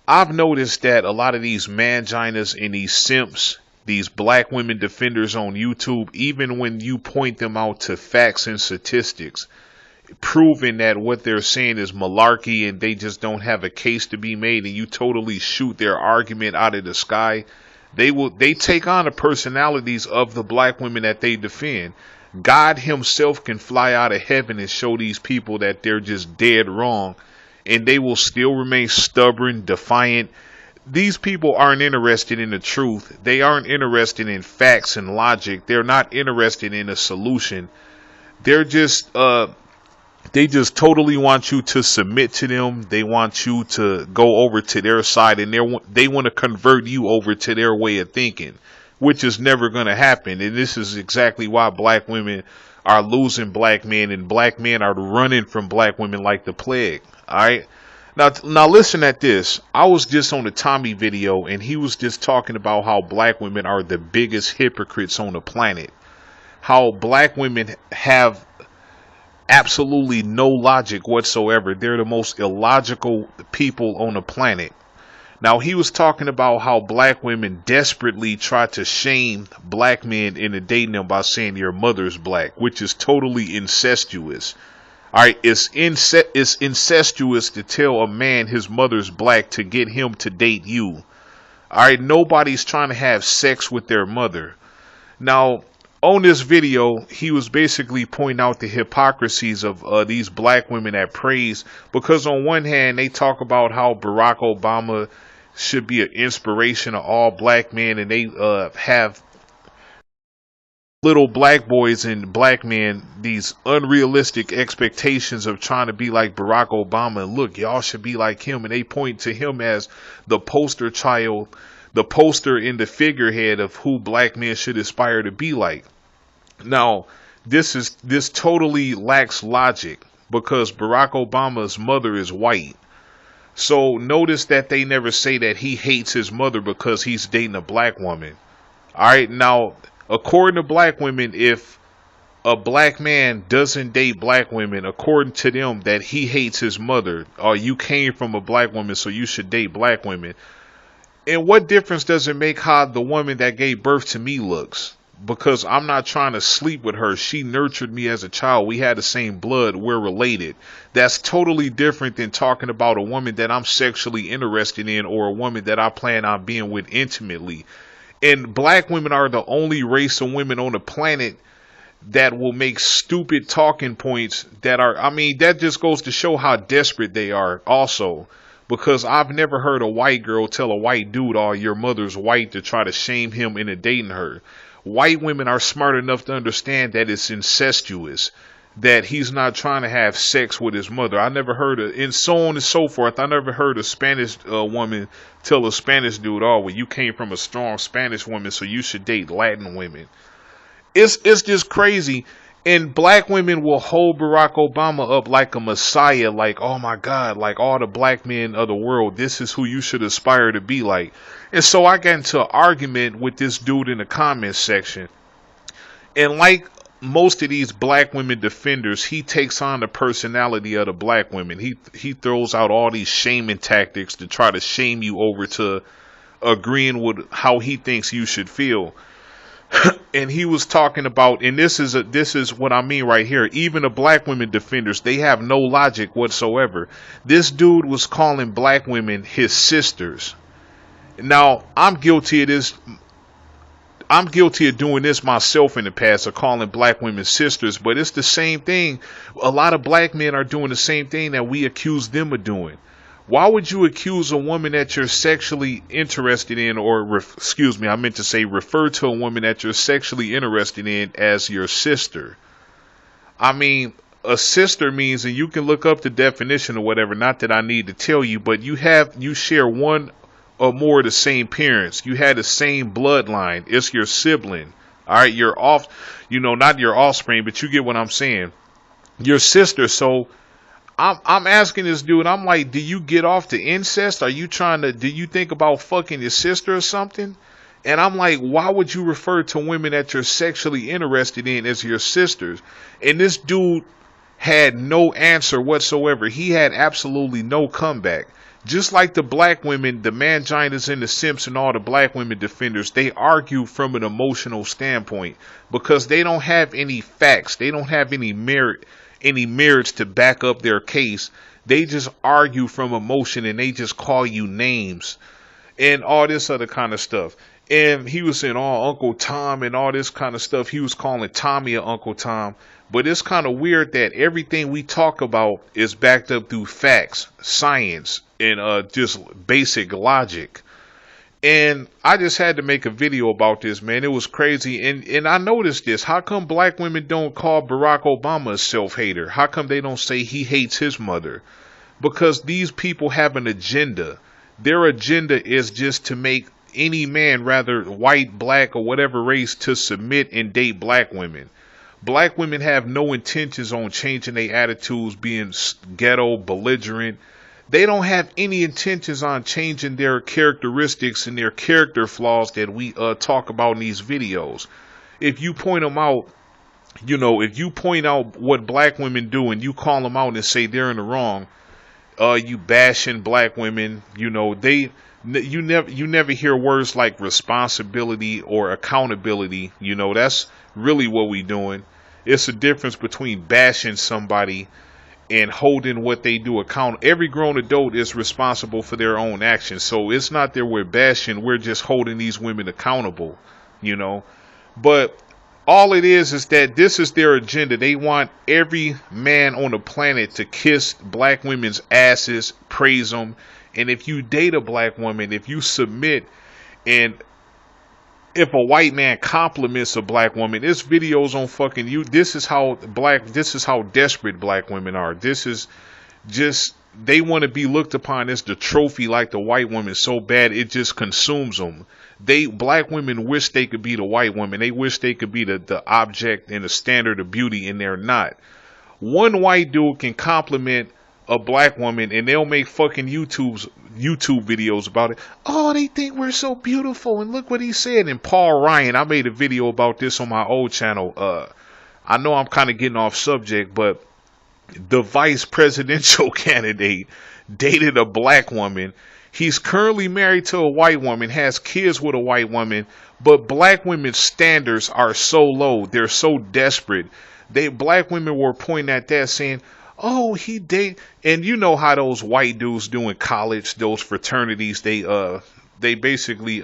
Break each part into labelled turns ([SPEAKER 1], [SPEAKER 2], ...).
[SPEAKER 1] I've noticed that a lot of these manginas and these simps, these black women defenders on YouTube, even when you point them out to facts and statistics, proving that what they're saying is malarkey and they just don't have a case to be made, and you totally shoot their argument out of the sky, they take on the personalities of the black women that they defend. God himself can fly out of heaven and show these people that they're just dead wrong, and they will still remain stubborn, defiant. These people aren't interested in the truth. They aren't interested in facts and logic. They're not interested in a solution. They're just they just totally want you to submit to them. They want you to go over to their side, and they want to convert you over to their way of thinking, which is never going to happen. And this is exactly why black women are losing black men, and black men are running from black women like the plague. All right. Now listen at this. I was just on the Tommy video, and he was just talking about how black women are the biggest hypocrites on the planet. How black women have absolutely no logic whatsoever. They're the most illogical people on the planet. Now, he was talking about how black women desperately try to shame black men into dating them by saying your mother's black, which is totally incestuous. All right, it's incestuous to tell a man his mother's black to get him to date you. All right, nobody's trying to have sex with their mother. Now, on this video, he was basically pointing out the hypocrisies of these black women that praise, because on one hand, they talk about how Barack Obama should be an inspiration of all black men, and they have little black boys and black men these unrealistic expectations of trying to be like Barack Obama, and look, y'all should be like him, and they point to him as the poster child, the poster and the figurehead of who black men should aspire to be like. Now, this totally lacks logic, because Barack Obama's mother is white. So notice that they never say that he hates his mother because he's dating a black woman. All right, now, according to black women, if a black man doesn't date black women, according to them, that he hates his mother, or you came from a black woman, so you should date black women. And what difference does it make how the woman that gave birth to me looks? Because I'm not trying to sleep with her. She nurtured me as a child. We had the same blood. We're related. That's totally different than talking about a woman that I'm sexually interested in, or a woman that I plan on being with intimately. And black women are the only race of women on the planet that will make stupid talking points that are, I mean, that just goes to show how desperate they are also. Because I've never heard a white girl tell a white dude, oh, your mother's white, to try to shame him into dating her. White women are smart enough to understand that it's incestuous, that he's not trying to have sex with his mother. I never heard of, and so on and so forth. I never heard a Spanish woman tell a Spanish dude, oh, well, you came from a strong Spanish woman, so you should date Latin women. It's just crazy. And black women will hold Barack Obama up like a messiah, like, oh my God, like all the black men of the world, this is who you should aspire to be like. And so I got into an argument with this dude in the comments section. And like most of these black women defenders, he takes on the personality of the black women. He throws out all these shaming tactics to try to shame you over to agreeing with how he thinks you should feel. And he was talking about, and this is what I mean right here, even the black women defenders, they have no logic whatsoever. This dude was calling black women his sisters. Now, I'm guilty of this. I'm guilty of doing this myself in the past, of calling black women sisters, but it's the same thing. A lot of black men are doing the same thing that we accuse them of doing. Why would you accuse a woman that you're sexually interested in, or refer to a woman that you're sexually interested in as your sister? I mean, a sister means, and you can look up the definition or whatever, not that I need to tell you, but you share one or more of the same parents. You had the same bloodline. It's your sibling. All right, not your offspring, but you get what I'm saying. Your sister. So I'm asking this dude, I'm like, do you get off the incest? Do you think about fucking your sister or something? And I'm like, why would you refer to women that you're sexually interested in as your sisters? And this dude, had no answer whatsoever. He had absolutely no comeback. Just like the black women, the Manginas and the Simps and all the black women defenders, they argue from an emotional standpoint because they don't have any facts. They don't have any merits to back up their case. They just argue from emotion and they just call you names and all this other kind of stuff. And he was saying, oh, Uncle Tom and all this kind of stuff. He was calling Tommy a Uncle Tom. But it's kind of weird that everything we talk about is backed up through facts, science, and just basic logic. And I just had to make a video about this, man. It was crazy. And I noticed this. How come black women don't call Barack Obama a self-hater? How come they don't say he hates his mother? Because these people have an agenda. Their agenda is just to make any man, rather white, black, or whatever race, to submit and date black women. Black women have no intentions on changing their attitudes, being ghetto, belligerent. They don't have any intentions on changing their characteristics and their character flaws that we talk about in these videos. If you point them out, if you point out what black women do and you call them out and say they're in the wrong, you bashing black women, you never hear words like responsibility or accountability. That's really what we doing. It's a difference between bashing somebody and holding what they do account. Every grown adult is responsible for their own actions. So it's not that we're bashing, we're just holding these women accountable, But all it is that this is their agenda. They want every man on the planet to kiss black women's asses, praise them. And if you date a black woman, if you submit, and if a white man compliments a black woman, there's videos on fucking you. This is how desperate black women are. This is just, they want to be looked upon as the trophy like the white woman so bad it just consumes them. Black women wish they could be the white woman. They wish they could be the object and the standard of beauty, and they're not. One white dude can compliment a black woman and they'll make fucking YouTube videos about it. Oh, they think we're so beautiful and look what he said. And Paul Ryan, I made a video about this on my old channel. I know I'm kind of getting off subject, but the vice presidential candidate dated a black woman. He's currently married to a white woman, has kids with a white woman, but black women's standards are so low. They're so desperate. Black women were pointing at that saying, oh, he date, and you know how those white dudes do in college, those fraternities, they basically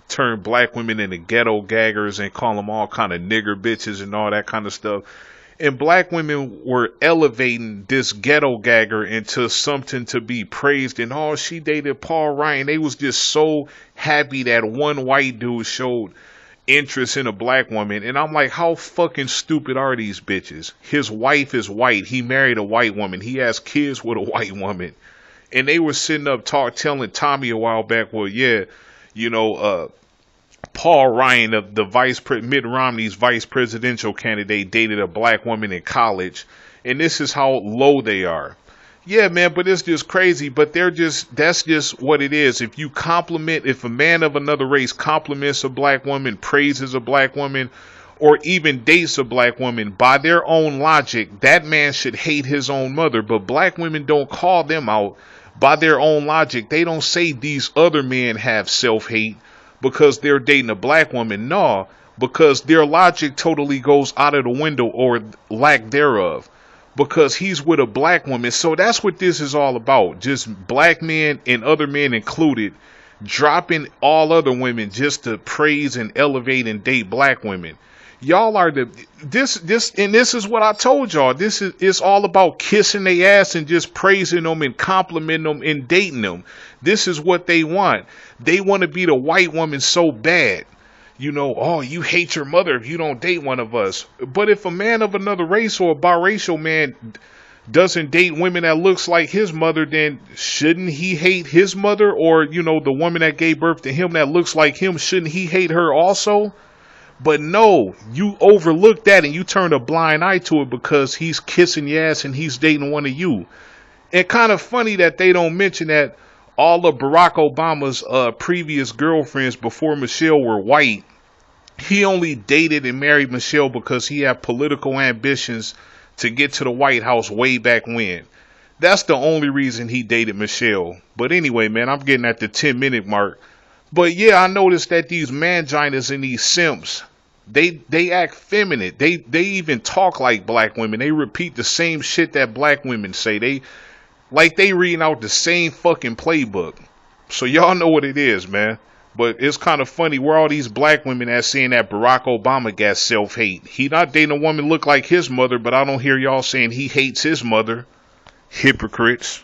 [SPEAKER 1] turn black women into ghetto gaggers and call them all kind of nigger bitches and all that kind of stuff. And black women were elevating this ghetto gagger into something to be praised. And oh, she dated Paul Ryan. They was just so happy that one white dude showed interest in a black woman. And I'm like, how fucking stupid are these bitches? His wife is white. He married a white woman. He has kids with a white woman. And they were sitting up telling Tommy a while back, well, yeah, Paul Ryan, Mitt Romney's vice presidential candidate, dated a black woman in college. And this is how low they are. Yeah, man, but it's just crazy. But that's just what it is. If a man of another race compliments a black woman, praises a black woman, or even dates a black woman, by their own logic, that man should hate his own mother. But black women don't call them out by their own logic. They don't say these other men have self-hate because they're dating a black woman. No, because their logic totally goes out of the window, or lack thereof. Because he's with a black woman. So that's what this is all about. Just black men and other men included dropping all other women just to praise and elevate and date black women. Y'all are this is what I told y'all. It's all about kissing their ass and just praising them and complimenting them and dating them. This is what they want. They want to be the white woman so bad. Oh, you hate your mother if you don't date one of us. But if a man of another race or a biracial man doesn't date women that looks like his mother, then shouldn't he hate his mother? Or, the woman that gave birth to him that looks like him, shouldn't he hate her also? But no, you overlook that and you turn a blind eye to it because he's kissing your ass and he's dating one of you. And kind of funny that they don't mention that all of Barack Obama's previous girlfriends before Michelle were white. He only dated and married Michelle because he had political ambitions to get to the White House way back when. That's the only reason he dated Michelle. But anyway, man, I'm getting at the 10-minute mark. But yeah, I noticed that these manginas and these simps, they act feminine. They even talk like black women. They repeat the same shit that black women say. They reading out the same fucking playbook. So y'all know what it is, man. But it's kind of funny where all these black women are saying that Barack Obama got self-hate. He not dating a woman look like his mother, but I don't hear y'all saying he hates his mother. Hypocrites.